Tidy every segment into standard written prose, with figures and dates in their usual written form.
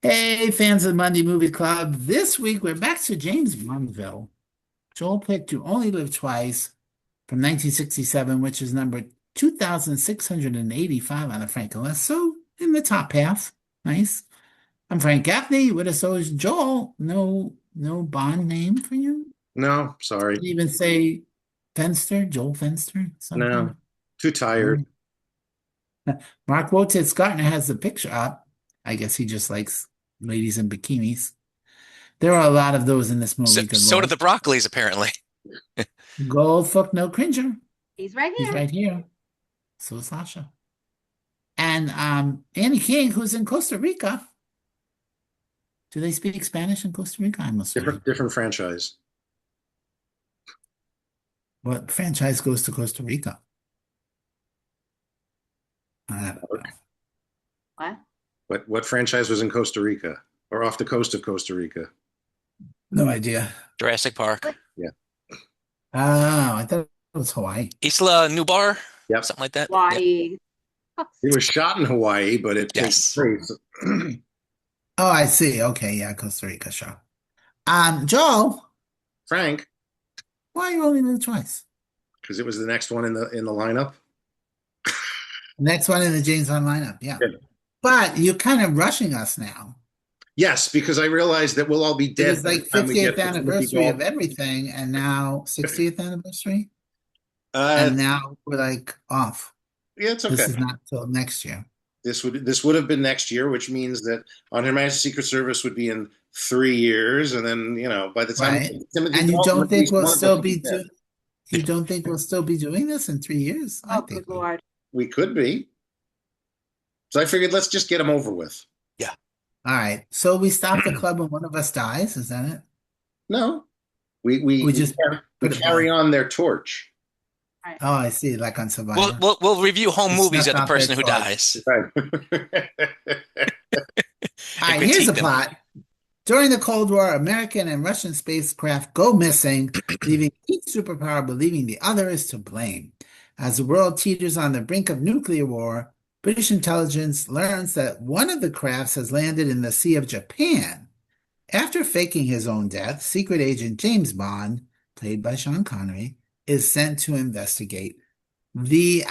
Hey, fans of the Monday Movie Club. This week we're back to James Bondville. Joel picked You Only Live Twice from 1967, which is number 2,685 on the Franken list. So in the top half. Nice. I'm Frank Gaffney. With us, so is Joel. No Bond name for you? No, sorry. Did you even say Fenster? Joel Fenster? No, Something? too tired. No. Mark Wotis Gartner has the picture up. I guess he just likes ladies in bikinis. There are a lot of those in this So, movie, good so do Lord. the Broccolis, apparently. Goldfuck no cringer. He's right He's here. right here. So is Sasha. And Annie King, who's in Costa Rica. Do they speak Spanish in Costa Rica? I'm assuming. Different franchise. What franchise goes to Costa Rica? I don't know. What? What franchise was in Costa Rica or off the coast of Costa Rica? No idea. Jurassic Park. Yeah. Oh, I thought it was Hawaii. Isla Nublar, Yep. something like that. Yep. Why? It was shot in Hawaii, but it takes Yes. place. Oh, I see. Okay, yeah, Costa Rica, sure. Joel, Frank, why you only live twice? because it was the next one in the lineup. Next one in the James Bond lineup, yeah. Good. But you're kind of rushing us now. Yes, because I realized that we'll all be It dead was by the like time we get 50th to Timothy anniversary of Dalton. everything, and now 60th anniversary, Uh, and now we're like off. yeah, it's This okay. is not till next year. This would have been next year, which means that On Her Majesty's Secret Service would be in 3 years, and then by the time we Right. get to Timothy And you Dalton, don't at think least we'll one of us still will be be dead. you don't think we'll still be doing this in 3 years? I Oh, think good Lord. We could be. So I figured let's just get them over with. Yeah. All right. So we stop the club when one of us dies, is that it? No, we just we put it carry by. on their torch. Right. Oh, I see, like on We'll, Survivor. we'll review home We movies snuck at the off their person who torch. dies Right. All and right, here's critique the them. plot. During the Cold War, American and Russian spacecraft go missing, leaving each superpower believing the other is to blame. As the world teeters on the brink of nuclear war, British intelligence learns that one of the crafts has landed in the Sea of Japan. After faking his own death, secret agent James Bond, played by Sean Connery, is sent to investigate the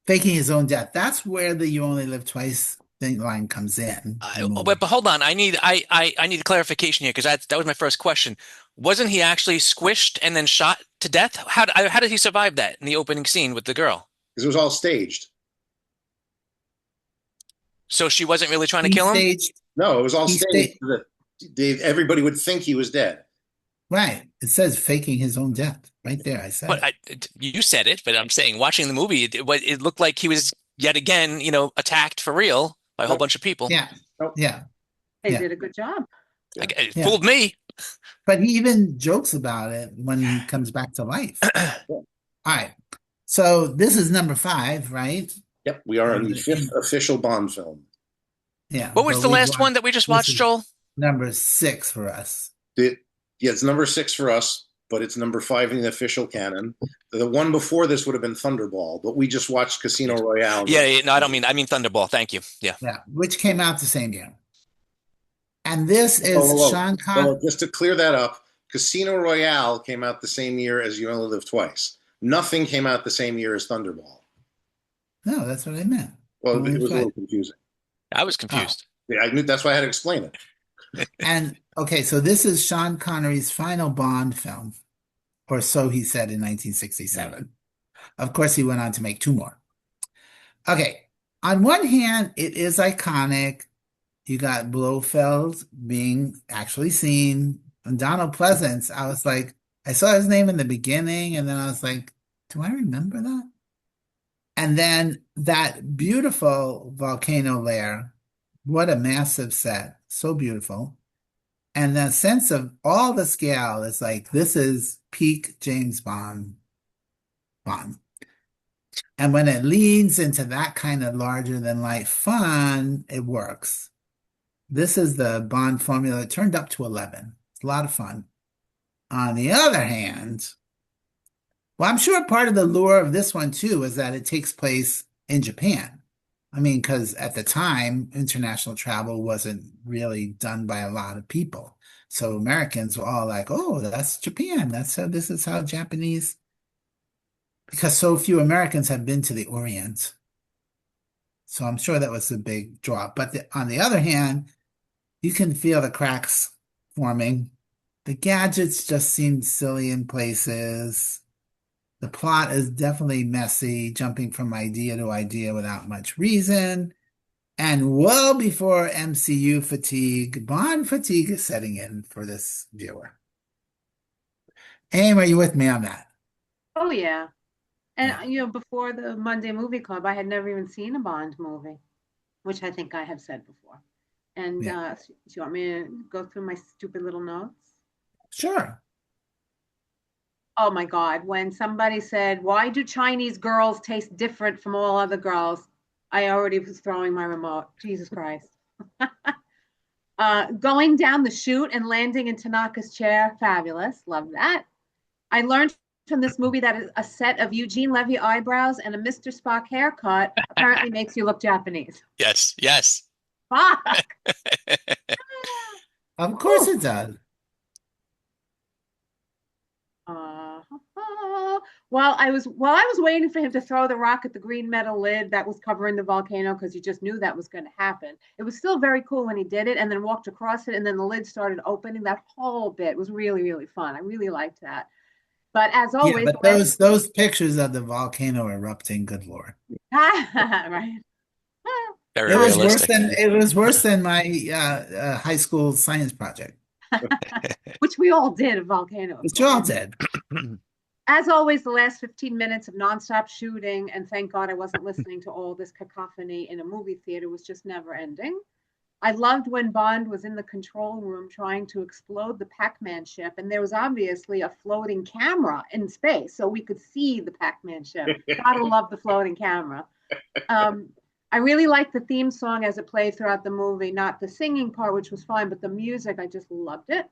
faking his own death. That's where the "you only live twice" thing line comes in. But hold on, I need a clarification here because that was my first question. Wasn't he actually squished and then shot to death? How did he survive that in the opening scene with the girl? Because it was all staged. So she wasn't really trying to He kill him? staged, No, it was all he staged sta- so that everybody would think he was dead. right. It says faking his own death right there. I said But you said it, but I'm saying watching the movie, it looked like he was yet again, attacked for real by a whole bunch of people. Yeah, Oh, yeah, They yeah. did a good job. It Yeah. fooled me. But he even jokes about it when he comes back to life. All right. So this is number 5, right? yep, we are on the 5th official Bond film. Yeah. What was but the we've last one that we just this watched, is Joel? number 6 for us. Yeah, it's number 6 for us, but it's number 5 in the official canon. The one before this would have been Thunderball, but we just watched Casino Royale. Yeah, no, I mean Thunderball. Thank you. Yeah. Yeah, which came out the same year. And this is Oh, Sean Connery. just to clear that up, Casino Royale came out the same year as You Only Live Twice. Nothing came out the same year as Thunderball. No, that's what I meant. Well, Only it was a Twice. little confusing. I was confused. Yeah, I knew that's why I had to explain it. And okay, so this is Sean Connery's final Bond film, or so he said in 1967. Of course, he went on to make 2 more. Okay, on one hand, it is iconic. You got Blofeld being actually seen. And Donald Pleasance, I was like, I saw his name in the beginning, and then I was like, do I remember that? And then that beautiful volcano lair. What a massive set. So beautiful. And the sense of all the scale is like, this is peak James Bond. And when it leans into that kind of larger than life fun, it works. This is the Bond formula turned up to 11. It's a lot of fun. On the other hand, well, I'm sure part of the lure of this one too is that it takes place in Japan. I mean, because at the time, international travel wasn't really done by a lot of people. So Americans were all like, oh, that's Japan. This is how Japanese, because so few Americans have been to the Orient. So I'm sure that was a big draw. But on the other hand, you can feel the cracks forming. The gadgets just seem silly in places. The plot is definitely messy, jumping from idea to idea without much reason. And well before MCU fatigue, Bond fatigue is setting in for this viewer. Aim, are you with me on that? Oh, yeah. Yeah. And, before the Monday Movie Club, I had never even seen a Bond movie, which I think I have said before. And Yeah. do you want me to go through my stupid little notes? Sure. Oh my God. When somebody said, why do Chinese girls taste different from all other girls? I already was throwing my remote. Jesus Christ. Going down the chute and landing in Tanaka's chair. Fabulous. Love that. I learned from this movie that a set of Eugene Levy eyebrows and a Mr. Spock haircut apparently makes you look Japanese. Yes, yes. Fuck. Of course it does. Uh, while I was waiting for him to throw the rock at the green metal lid that was covering the volcano, because you just knew that was going to happen. It was still very cool when he did it and then walked across it and then the lid started opening. That whole bit was really, really fun. I really liked that. But as Yeah, always, but those pictures of the volcano erupting, good Lord. right. Very It was realistic. worse than my high school science project. Which we all did, a volcano. Which you all did. As always, the last 15 minutes of nonstop shooting, and thank God I wasn't listening to all this cacophony in a movie theater, was just never ending. I loved when Bond was in the control room trying to explode the Pac-Man ship, and there was obviously a floating camera in space, so we could see the Pac-Man ship. Gotta love the floating camera. I really liked the theme song as it played throughout the movie, not the singing part, which was fine, but the music, I just loved it.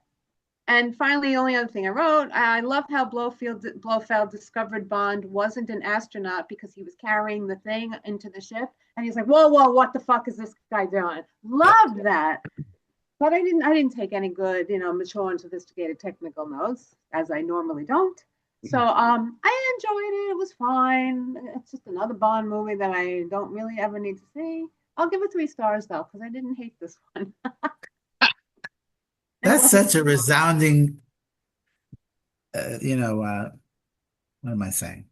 And finally, the only other thing I wrote, I love how Blofeld discovered Bond wasn't an astronaut because he was carrying the thing into the ship. And he's like, whoa, whoa, what the fuck is this guy doing? Loved that. But I didn't take any good, mature and sophisticated technical notes, as I normally don't. So I enjoyed it. It was fine. It's just another Bond movie that I don't really ever need to see. I'll give it 3 stars though, because I didn't hate this one. That's such a resounding, what am I saying?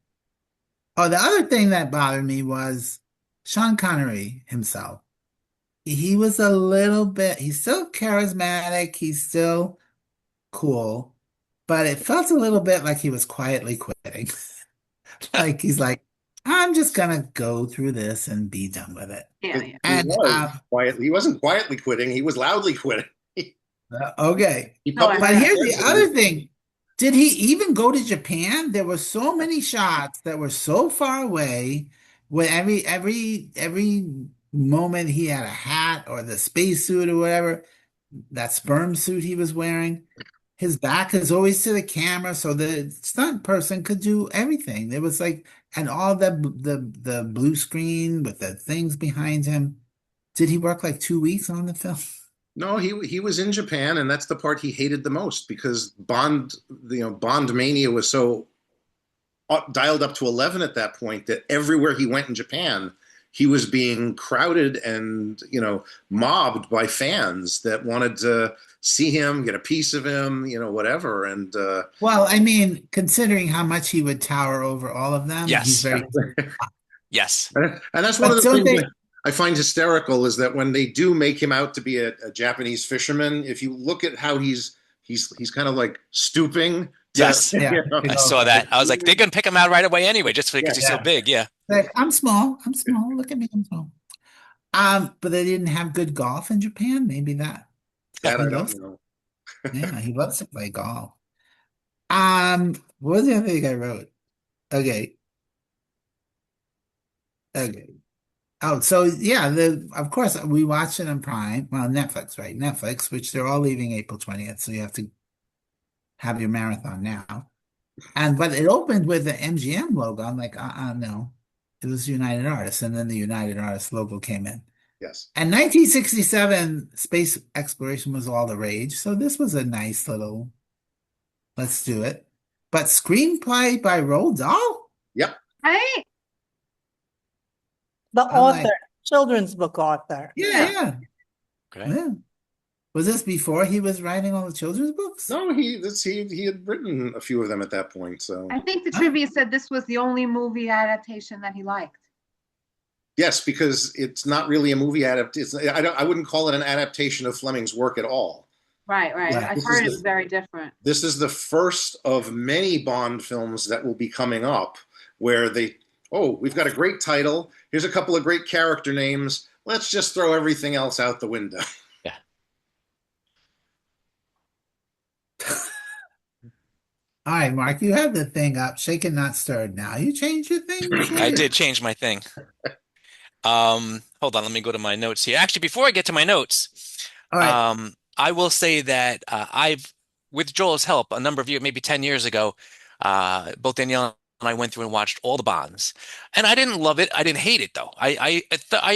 Oh, the other thing that bothered me was Sean Connery himself. He was a little bit, he's still charismatic, he's still cool, but it felt a little bit like he was quietly quitting. Like he's like, I'm just gonna go through this and be done with it. Yeah. He And was quietly. He wasn't quietly quitting. He was loudly quitting. okay. He No, I But publicly here's the said other that thing. Did he even go to Japan? There were so many shots that were so far away with every moment he had a hat or the spacesuit or whatever, that sperm suit he was wearing. His back is always to the camera, so the stunt person could do everything. There was like, and all the blue screen with the things behind him. Did he work like 2 weeks on the film? no, he was in Japan, and that's the part he hated the most because Bond, Bond mania was so dialed up to 11 at that point that everywhere he went in Japan, he was being crowded and mobbed by fans that wanted to see him, get a piece of him, whatever. And Well, I mean, considering how much he would tower over all of them, he's Yes. very. Yes. and that's one But of the don't things they? that I find hysterical is that when they do make him out to be a Japanese fisherman, if you look at how he's kind of like stooping. Yes. Yeah, I saw that. I was like, they're gonna pick him out right away anyway, just because he's so yeah. big. Yeah. Like, I'm small. I'm small. Look at me. I'm small. But they didn't have good golf in Japan. Maybe that That he I loves. don't know. Yeah, he loves to play golf. What was the other thing I wrote? Okay, okay. Oh, so yeah, of course we watched it on Prime. Well, Netflix, right? Netflix, which they're all leaving April 20th, so you have to have your marathon now. But it opened with the MGM logo. I'm like, no. It was United Artists, and then the United Artists logo came in. Yes. And 1967, space exploration was all the rage, so this was a nice little, let's do it. But screenplay by Roald Dahl? Yep. Right? The I like- author, children's book author. Yeah. Okay. Yeah. Was this before he was writing all the children's books? No, he had written a few of them at that point. So I think the trivia said this was the only movie adaptation that he liked. yes, because it's not really a movie adaptation. I wouldn't call it an adaptation of Fleming's work at all. Right. Right. I This heard is it's very different. This is the first of many Bond films that will be coming up where we've got a great title. Here's a couple of great character names. Let's just throw everything else out the window. All right, Mark, you have the thing up, shaken not stirred now. You changed your thing? I did change my thing. Hold on, let me go to my notes here. Actually, before I get to my notes, All right. I will say that I've, with Joel's help, a number of years, maybe 10 years ago, both Danielle and I went through and watched all the Bonds. And I didn't love it. I didn't hate it, though. I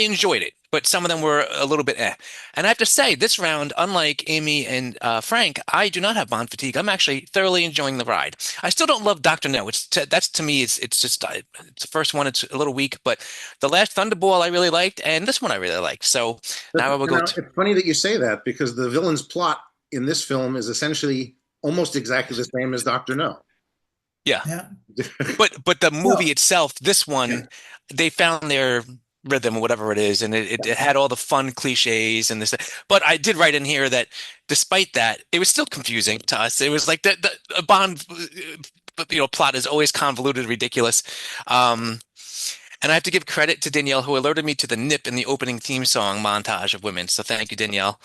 enjoyed it, but some of them were a little bit eh. And I have to say, this round, unlike Amy and Frank, I do not have Bond fatigue. I'm actually thoroughly enjoying the ride. I still don't love Dr. No. That's to me, it's just it's the first one. It's a little weak, but the last Thunderball I really liked, and this one I really liked. So now I will go. It's funny that you say that because the villain's plot in this film is essentially almost exactly the same as Dr. No. Yeah. But the movie itself, this one, they found their rhythm or whatever it is, and it had all the fun cliches and this. But I did write in here that despite that, it was still confusing to us. It was like the Bond, plot is always convoluted, ridiculous. And I have to give credit to Danielle, who alerted me to the nip in the opening theme song montage of women. So thank you, Danielle.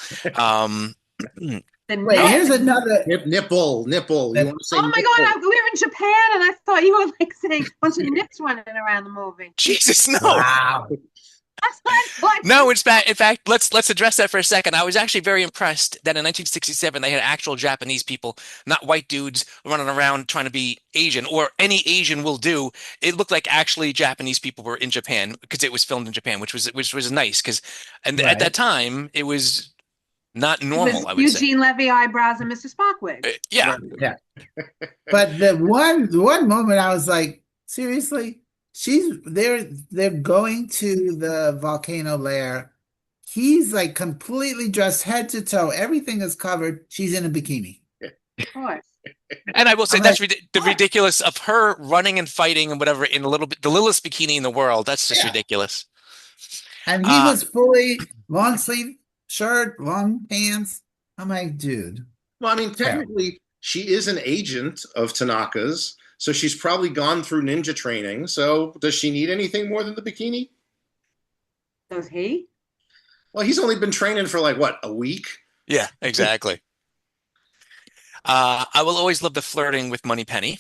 Wait, here's another. Nipple. You want to say Oh my nipple? God, we were in Japan and I thought you were like saying a bunch of nips running around the movie. Jesus, no. Wow. That's what I thought. No, in fact, let's address that for a second. I was actually very impressed that in 1967 they had actual Japanese people, not white dudes running around trying to be Asian, or any Asian will do. It looked like actually Japanese people were in Japan because it was filmed in Japan, which was nice because, and at that time it was not normal. I would say. Eugene Levy eyebrows and Mr. Spock wig. Yeah. Yeah. But the one moment I was like, seriously? They're going to the volcano lair. He's like completely dressed head to toe. Everything is covered. She's in a bikini. Of course. And I will say I'm that's like, the ridiculous of her running and fighting and whatever in a little bit the littlest bikini in the world. That's just ridiculous. And he was fully long sleeve shirt, long pants. I'm like, dude. Well, I mean, technically, she is an agent of Tanaka's, so she's probably gone through ninja training. So does she need anything more than the bikini? Does he? Well, he's only been training for like, what, a week? Yeah, exactly. I will always love the flirting with Moneypenny.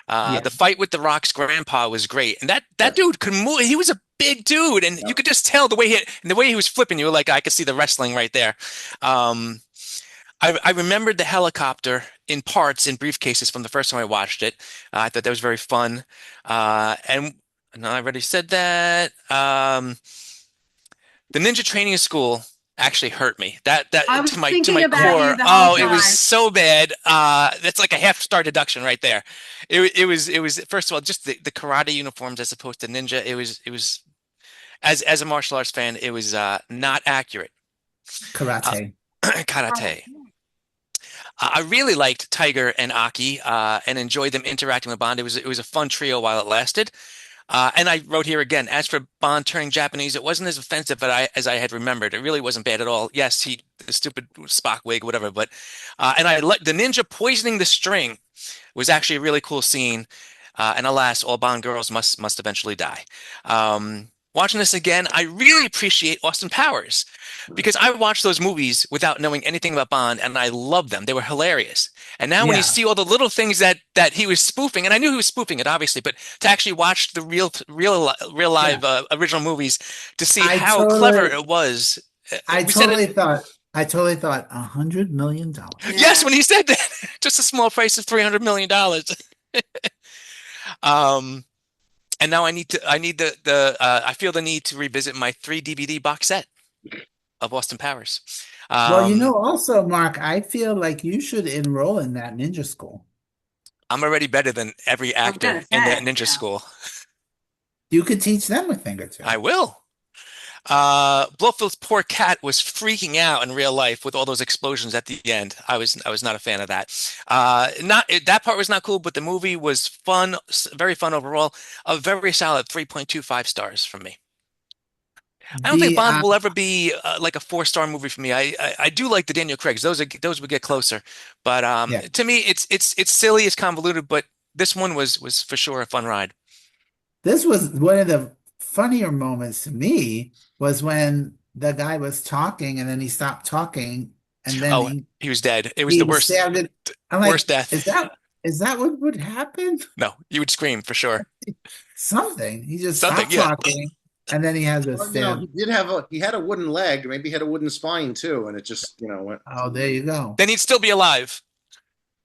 The fight with the Rock's grandpa was great, and that dude could move. He was a big dude, and you could just tell the way he was flipping. You were like, I could see the wrestling right there. I remembered the helicopter in parts in briefcases from the first time I watched it. I thought that was very fun. And no, I already said that. The ninja training school actually hurt me. That I was to my thinking about core. you the whole It was time. so bad. That's like a half-star deduction right there. It was first of all just the karate uniforms as opposed to ninja. It was as a martial arts fan, it was not accurate. Karate. Karate. I really liked Tiger and Aki and enjoyed them interacting with Bond. It was a fun trio while it lasted. And I wrote here again, as for Bond turning Japanese, it wasn't as offensive as I had remembered. It really wasn't bad at all. Yes, the stupid Spock wig, whatever. But and I like the ninja poisoning the string was actually a really cool scene. And alas, all Bond girls must eventually die. Watching this again, I really appreciate Austin Powers because I watched those movies without knowing anything about Bond, and I loved them. They were hilarious. And now when you see all the little things that he was spoofing, and I knew he was spoofing it, obviously, but to actually watch the real live original movies to see how clever it was. I totally thought $100 million. Yes, when he said that, just a small price of $300 million. And now I feel the need to revisit my 3 DVD box set of Austin Powers. Well, also, Mark, I feel like you should enroll in that ninja school. I'm already better than every I was actor gonna in the say, ninja yeah. school. You could teach them a thing or two. I will. Blofeld's poor cat was freaking out in real life with all those explosions at the end. I was not a fan of that. That part was not cool, but the movie was fun, very fun overall. A very solid 3.25 stars from me. I don't think The Bond will ever be like a 4-star movie for me. I do like the Daniel Craigs; those would get closer. But Yeah. to me, it's silly, it's convoluted, but this one was for sure a fun ride. This was one of the funnier moments to me was when the guy was talking and then he stopped talking and then Oh, he was dead. It was he the was worst sounded. I'm like, worst death. is that what would happen? No, you would scream for sure. Something. He just Something, stopped yeah. talking and then he has a Well, stab. he had a wooden leg, maybe he had a wooden spine too, and it just went. Oh, there you go. Then he'd still be alive.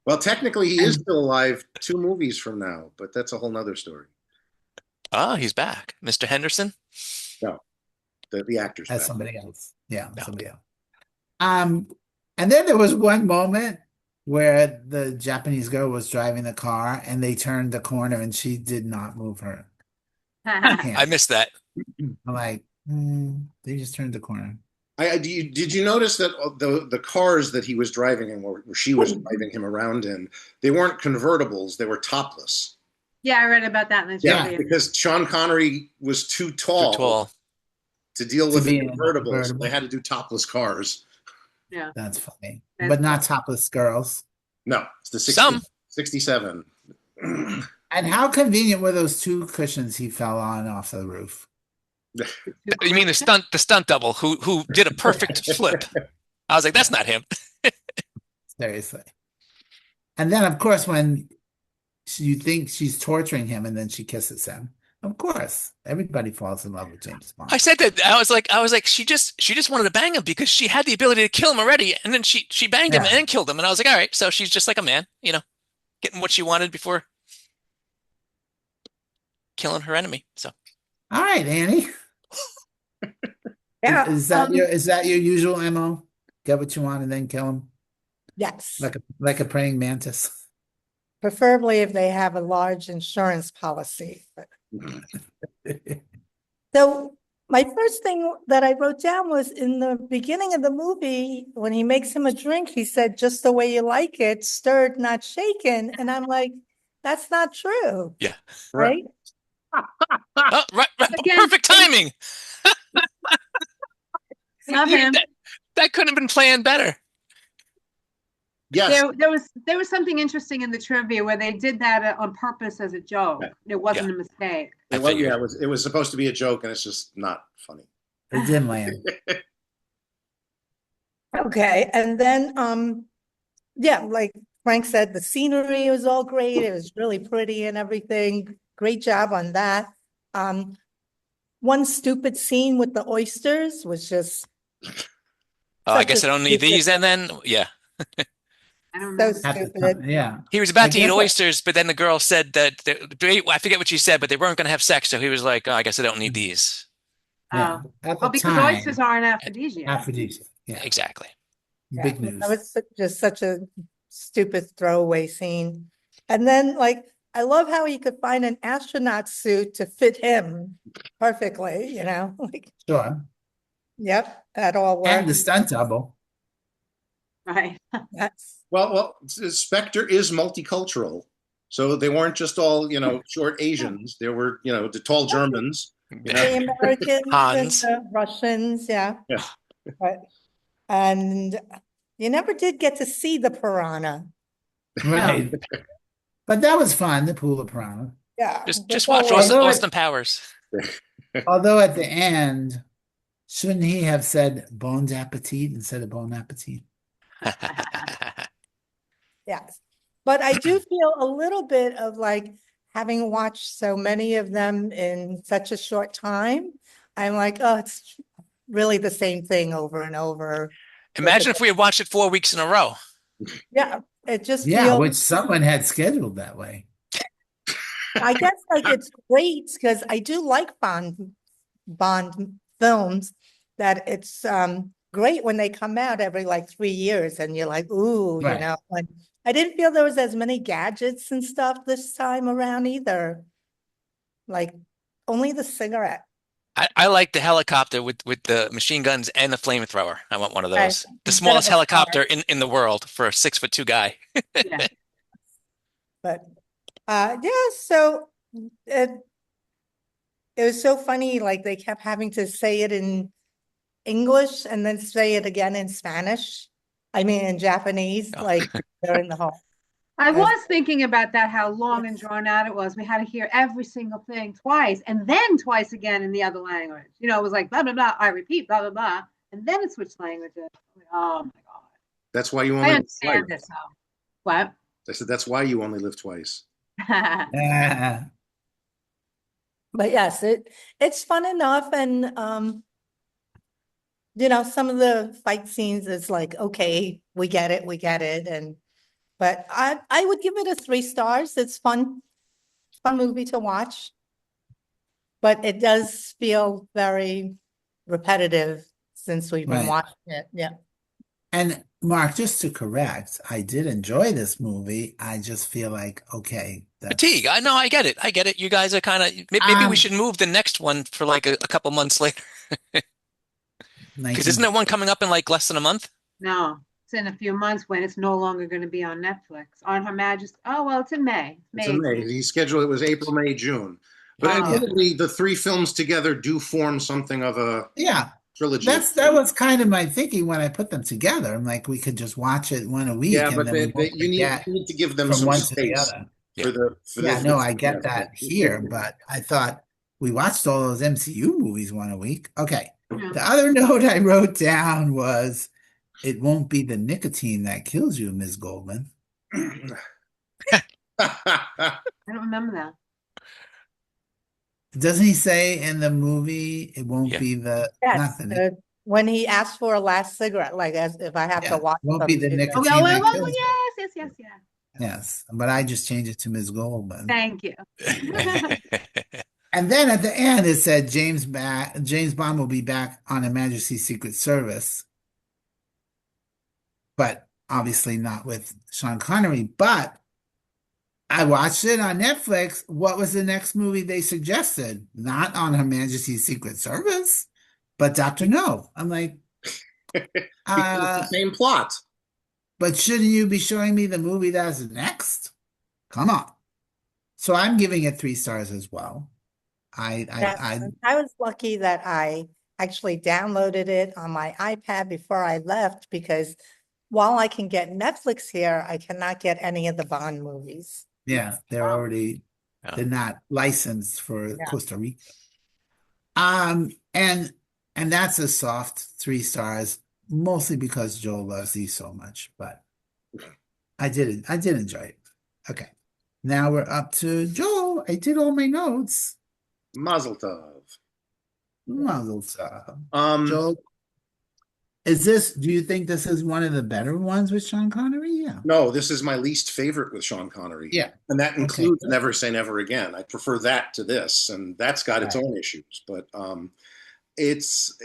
Well, technically, he is still alive 2 movies from now, but that's a whole nother story. Oh, he's back. Mr. Henderson? No, the actor's That's back. somebody else. Yeah, No. somebody else. And then there was one moment where the Japanese girl was driving the car and they turned the corner and she did not move her I hand. missed that. I'm like, they just turned the corner. Did you notice that the cars that he was driving in, where she was driving him around in, they weren't convertibles; they were topless. Yeah, I read about that in the Yeah, trivia. Because Sean Connery was too tall, Too tall. to deal To with be the in a convertibles. convertible. They had to do topless cars. Yeah. That's funny. That's But not topless girls. No, it's the 60, Some. 67. And how convenient were those 2 cushions he fell on off the roof? You mean the stunt double who did a perfect flip? I was like, that's not him. Seriously. And then, of course, when you think she's torturing him and then she kisses him, of course, everybody falls in love with James Bond. I said that I was like, she just wanted to bang him because she had the ability to kill him already, and then she banged him Yeah. and then killed him, and I was like, all right, so she's just like a man, getting what she wanted before killing her enemy. So All right, Annie. Yeah. Is that your usual MO? Get what you want and then kill him Yes. like a praying mantis. Preferably if they have a large insurance policy. So my first thing that I wrote down was in the beginning of the movie, when he makes him a drink, he said, just the way you like it, stirred, not shaken. And I'm like, that's not true. Yeah. Right? oh, right, Again, perfect timing. Love him. That couldn't have been planned better. Yes, There was something interesting in the trivia where they did that on purpose as a joke. Yeah. It wasn't a mistake. I figured. it was supposed to be a joke, and it's just not funny. It didn't land. Okay. And then, yeah, like Frank said, the scenery was all great. It was really pretty and everything. Great job on that. One stupid scene with the oysters was just I Such guess a I don't need stupid- these, and then I don't so know. At the stupid. time, yeah. he was about I to eat guess- oysters, but then the girl said that I forget what she said, but they weren't going to have sex, so he was like, oh, I guess I don't need these. Yeah. At the Oh, because time, oysters are an aphrodisiac. aphrodisiac. Yeah. Exactly. Big Yeah, news. That was just such a stupid throwaway scene. And then, like, I love how he could find an astronaut suit to fit him perfectly, like, Sure. yep, that all And the worked. stunt double. Right. That's, Well, Spectre is multicultural, so they weren't just all short Asians. There were the tall Germans. the Americans and Hans. the Russians, yeah. Yeah. And you never did get to see the piranha. Right. But that was fun, the pool of piranha. Yeah. Just that's watch all right. Austin Powers. Although at the end, shouldn't he have said bon appetit instead of bon appetit? Yes. But I do feel a little bit of like having watched so many of them in such a short time. I'm like, oh, it's really the same thing over and over. Imagine if we had watched it 4 weeks in a row. Yeah. It just Yeah, feels which someone had scheduled that way. I guess like it's great because I do like Bond films, that it's great when they come out every like 3 years and you're like, ooh, you Right. know. And I didn't feel there was as many gadgets and stuff this time around either. Like only the cigarette. I like the helicopter with the machine guns and the flamethrower. I want one of Right. those. The Instead smallest of a car. helicopter in the world for a 6'2" guy. Yeah. But yeah, so it it was so funny, like they kept having to say it in English and then say it again in Spanish. I mean in Japanese, Oh. like during the whole. I As- was thinking about that, how long and Yes. drawn out it was. We had to hear every single thing twice and then twice again in the other language. You know, it was like blah, blah, blah. I repeat, blah, blah, blah. And then it switched languages. Oh my God. That's why you I only live understand twice. this though. What? I said that's why you only live twice. Yeah. But yes, it's fun enough, and you know, some of the fight scenes is like, okay, we get it, and but I would give it a 3 stars. It's fun movie to watch, but it does feel very repetitive since we've been Right. watching it. Yeah. And Mark, just to correct, I did enjoy this movie. I just feel like, okay, Fatigue. that's I know. I get it. I get it. You guys are kind of maybe we um should move the next one for like a couple months later. Because 19. isn't there one coming up in like less than a month? No, it's in a few months when it's no longer going to be on Netflix. On Her Majesty. Oh, well, it's in May. It's in May. The schedule, it was April, May, June. But Oh. admittedly, the three films together do form something of a Yeah, trilogy. that was kind of my thinking when I put them together. I'm like, we could just watch it one a week, Yeah, and but then we won't you forget need to give them from some one to the space other. for Yeah, this. no, I get that here, but I thought we watched all those MCU movies one a week. Okay. Yeah. The other note I wrote down was, it won't be the nicotine that kills you, Ms. Goldman. I don't remember that. Doesn't he say in the movie it won't Yeah. be the Yes, not the nic- when he asked for a last cigarette, like as if I have Yeah, to watch won't be the something. nicotine. Oh, that well, kills you. yes. Yes, but I just changed it to Ms. Goldman. Thank you. And then at the end it said James Bond will be back on Her Majesty's Secret Service. But obviously not with Sean Connery. But I watched it on Netflix. What was the next movie they suggested? Not on Her Majesty's Secret Service, but Dr. No. I'm like, Because it's the same plot. but shouldn't you be showing me the movie that's next? Come on. So I'm giving it 3 stars as well. I was lucky that I actually downloaded it on my iPad before I left, because while I can get Netflix here, I cannot get any of the Bond movies. yeah, they're Wow. already Yeah. they're not licensed for Yeah. Costa Rica. And that's a soft 3 stars, mostly because Joel loves these so much, but I did enjoy it. Okay. Now we're up to Joel. I did all my notes. Mazel tov. Mazel tov. Um, Joel, do you think this is one of the better ones with Sean Connery? Yeah. no, this is my least favorite with Sean Connery. Yeah. And that Okay. includes Never Say Never Again. I prefer that to this, and that's got its Right. own issues. But it's,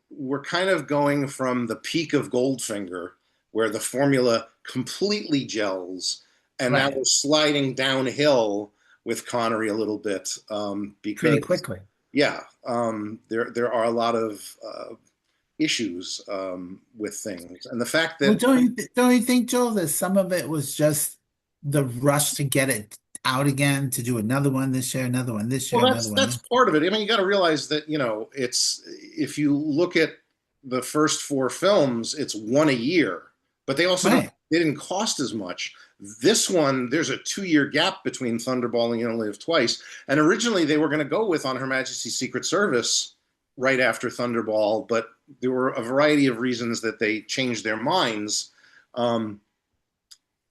we're kind of going from the peak of Goldfinger, where the formula completely gels, and now Right. we're sliding downhill with Connery a little bit, Pretty because quickly. yeah, there are a lot of issues with things, and the fact Well, that don't you think, Joel, that some of it was just the rush to get it out again, to do another one this year, another one this year, well, another one that's this part of it. I mean, you got to realize that it's, if you look at the first four films, it's one a year, but they also Right. they didn't cost as much. This one, there's a 2-year gap between Thunderball and You Only Live Twice, and originally they were going to go with On Her Majesty's Secret Service right after Thunderball, but there were a variety of reasons that they changed their minds.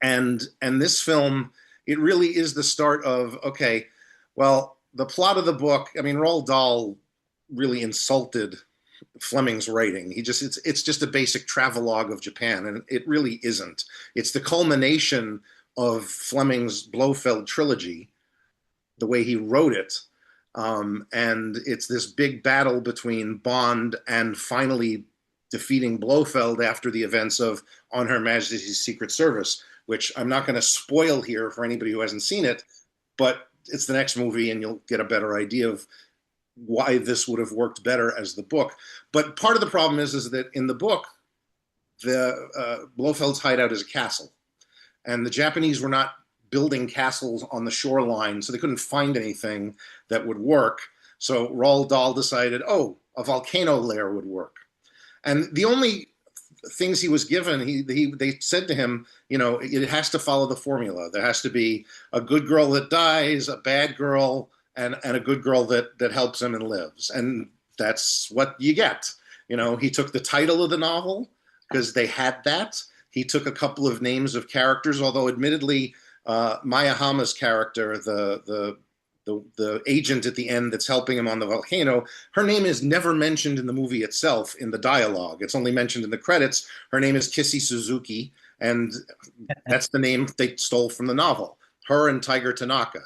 And this film, it really is the start of, okay, well, the plot of the book, I mean, Roald Dahl really insulted Fleming's writing. It's just a basic travelogue of Japan, and it really isn't. It's the culmination of Fleming's Blofeld trilogy, the way he wrote it. And it's this big battle between Bond and finally defeating Blofeld after the events of On Her Majesty's Secret Service, which I'm not going to spoil here for anybody who hasn't seen it, but it's the next movie and you'll get a better idea of why this would have worked better as the book. But part of the problem is that in the book, the Blofeld's hideout is a castle, and the Japanese were not building castles on the shoreline, so they couldn't find anything that would work. So Roald Dahl decided, oh, a volcano lair would work. And the only things he was given, they said to him, you know, it has to follow the formula. There has to be a good girl that dies, a bad girl, and a good girl that helps him and lives. And that's what you get. You know, he took the title of the novel because they had that. He took a couple of names of characters, although admittedly, Maya Hama's character, the agent at the end that's helping him on the volcano, her name is never mentioned in the movie itself in the dialogue. It's only mentioned in the credits. Her name is Kissy Suzuki, and that's the name they stole from the novel. Her and Tiger Tanaka.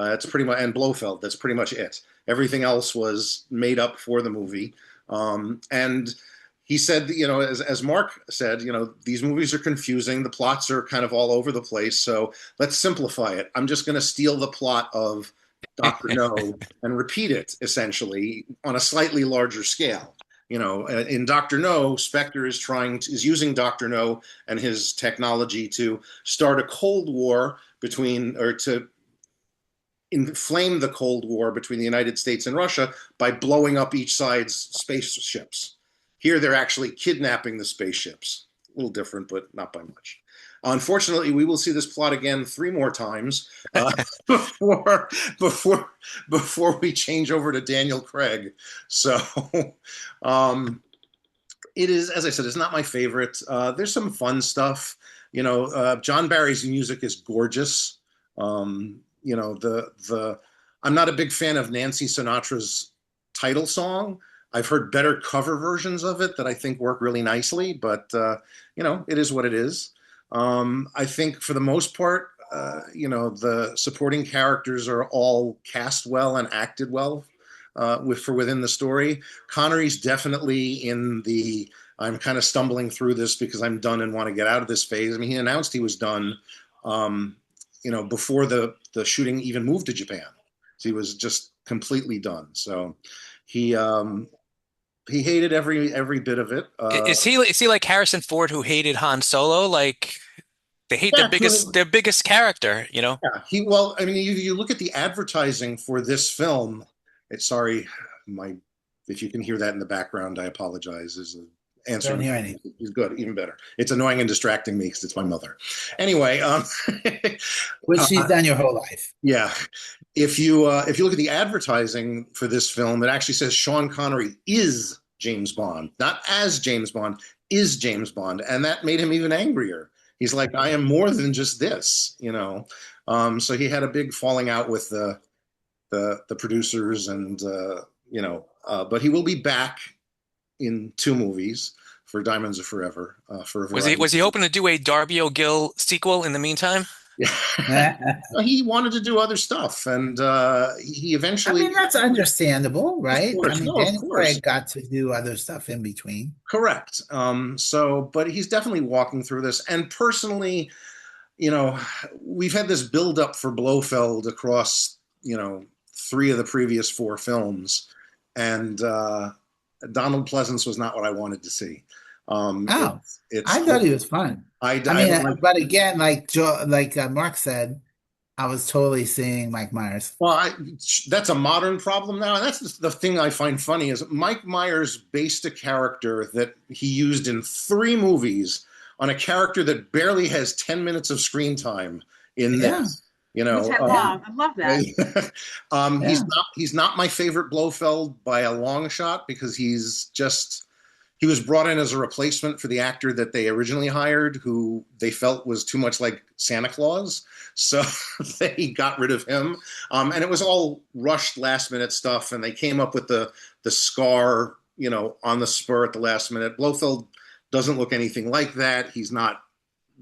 It's pretty much, and Blofeld. That's pretty much it. Everything else was made up for the movie. And he said, you know, as Mark said, you know, these movies are confusing. The plots are kind of all over the place. So let's simplify it. I'm just going to steal the plot of Dr. No and repeat it essentially on a slightly larger scale. You know, in Dr. No, Spectre is using Dr. No and his technology to start a Cold War to inflame the Cold War between the United States and Russia by blowing up each side's spaceships. Here, they're actually kidnapping the spaceships. A little different, but not by much. Unfortunately, we will see this plot again 3 more times before we change over to Daniel Craig. So it is, as I said, it's not my favorite. There's some fun stuff. You know, John Barry's music is gorgeous. You know, I'm not a big fan of Nancy Sinatra's title song. I've heard better cover versions of it that I think work really nicely, but you know, it is what it is. I think for the most part, you know, the supporting characters are all cast well and acted well within the story. Connery's definitely in the, I'm kind of stumbling through this because I'm done and want to get out of this phase. I mean, he announced he was done, you know, before the shooting even moved to Japan. So he was just completely done. So he hated every bit of it. Is he like Harrison Ford, who hated Han Solo? Like they hate their biggest character, you know? Yeah, well, I mean, you look at the advertising for this film. If you can hear that in the background, I apologize. Is an answer. Don't hear anything. Is good, even better. It's annoying and distracting me because it's my mother. Anyway, which she's done your whole life. Yeah. If you look at the advertising for this film, it actually says Sean Connery is James Bond, not as James Bond, is James Bond, and that made him even angrier. He's like, I am more than just this, you know. So he had a big falling out with the producers, and you know, but he will be back in 2 movies for Diamonds Are Forever. Was he hoping to do a Darby O'Gill sequel in the meantime? Yeah. He wanted to do other stuff, and he eventually. I mean, that's understandable, right? Of course, I mean, Daniel Craig got to do other stuff in between. Correct. But he's definitely walking through this. And personally, you know, we've had this build-up for Blofeld across, you know, 3 of the previous 4 films, and Donald Pleasance was not what I wanted to see. I thought he was fun. But again, like Mark said, I was totally seeing Mike Myers. Well, that's a modern problem now, and that's the thing I find funny is Mike Myers based a character that he used in 3 movies on a character that barely has 10 minutes of screen time in this. You know, I love that. He's not my favorite Blofeld by a long shot because he was brought in as a replacement for the actor that they originally hired, who they felt was too much like Santa Claus. So they got rid of him. And it was all rushed last minute stuff. And they came up with the scar, you know, on the spur at the last minute. Blofeld doesn't look anything like that. He's not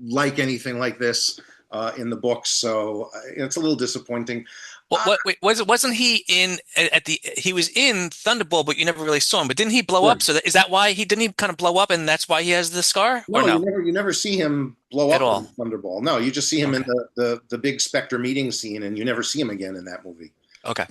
like anything like this in the books. So it's a little disappointing. Wait, wasn't he in he was in Thunderball, but you never really saw him. But didn't he blow up? Right. So is that why didn't he kind of blow up and that's why he has the scar or No, no? you never see him blow At up all. in Thunderball. No, you just see him in Okay. the big Spectre meeting scene, and you never see him again in that movie. Okay.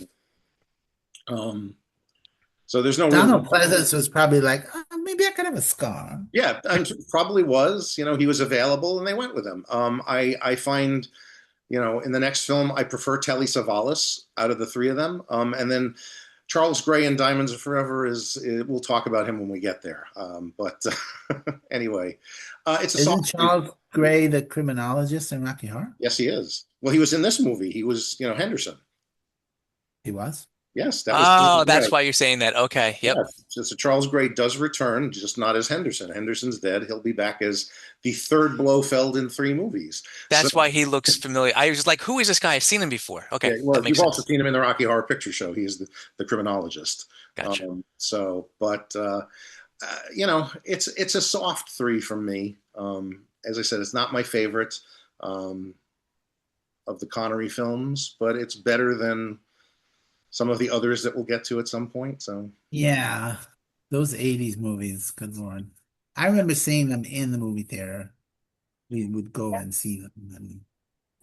So there's no real. Donald Pleasance was probably like, maybe I could have a scar. Yeah, and probably was. He was available, and they went with him. I find, in the next film, I prefer Telly Savalas out of the three of them. And then Charles Gray in Diamonds Are Forever we'll talk about him when we get there. But anyway, it's a Isn't soft. Charles Gray the criminologist in Rocky Horror? Yes, he is. Well, he was in this movie. He was, Henderson. He was. Yes, that was. Oh, that's Gray. why you're saying that. Okay. Yep. Yeah, so Charles Gray does return, just not as Henderson. Henderson's dead. He'll be back as the third Blofeld in 3 movies. That's So- why he looks familiar. I was like, who is this guy? I've seen him before. Okay. Yeah, well, That makes you've also sense. seen him in the Rocky Horror Picture Show. He is the criminologist. Gotcha. It's a soft 3 from me. As I said, it's not my favorite of the Connery films, but it's better than some of the others that we'll get to at some point. So Yeah, those 80s movies, good Lord. I remember seeing them in the movie theater. We would go and see them. And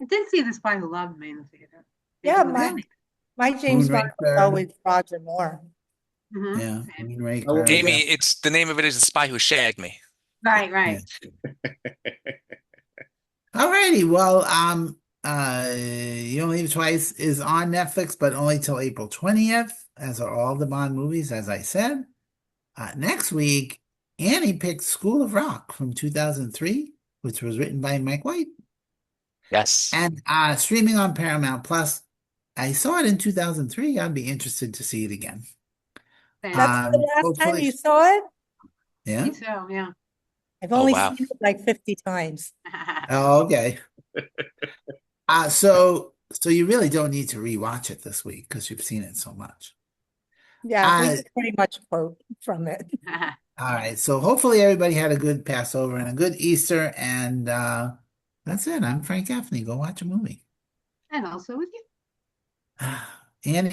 I did see The Spy Who Loved Me in the theater. Yeah, Mhm. my James Bond was Moonraker. always Roger Moore. Mhm. yeah, Same. Moonraker. Amy, it's the name of it is The Spy Who Shagged Me. Right, right. Alrighty, well, You Only Live Twice is on Netflix, but only till April 20th, as are all the Bond movies, as I said. Next week, Annie picked School of Rock from 2003, which was written by Mike White, Yes. and streaming on Paramount Plus. I saw it in 2003. I'd be interested to see it again. Same. That's the last time hopefully- you saw it? Yeah. Me too, yeah. I've only wow. seen it like 50 times. Oh, okay. So you really don't need to rewatch it this week because you've seen it so much. Yeah, we Uh, could pretty much quote from it. All right. So hopefully everybody had a good Passover and a good Easter. And that's it. I'm Frank Gaffney. Go watch a movie. And also with you. Annie.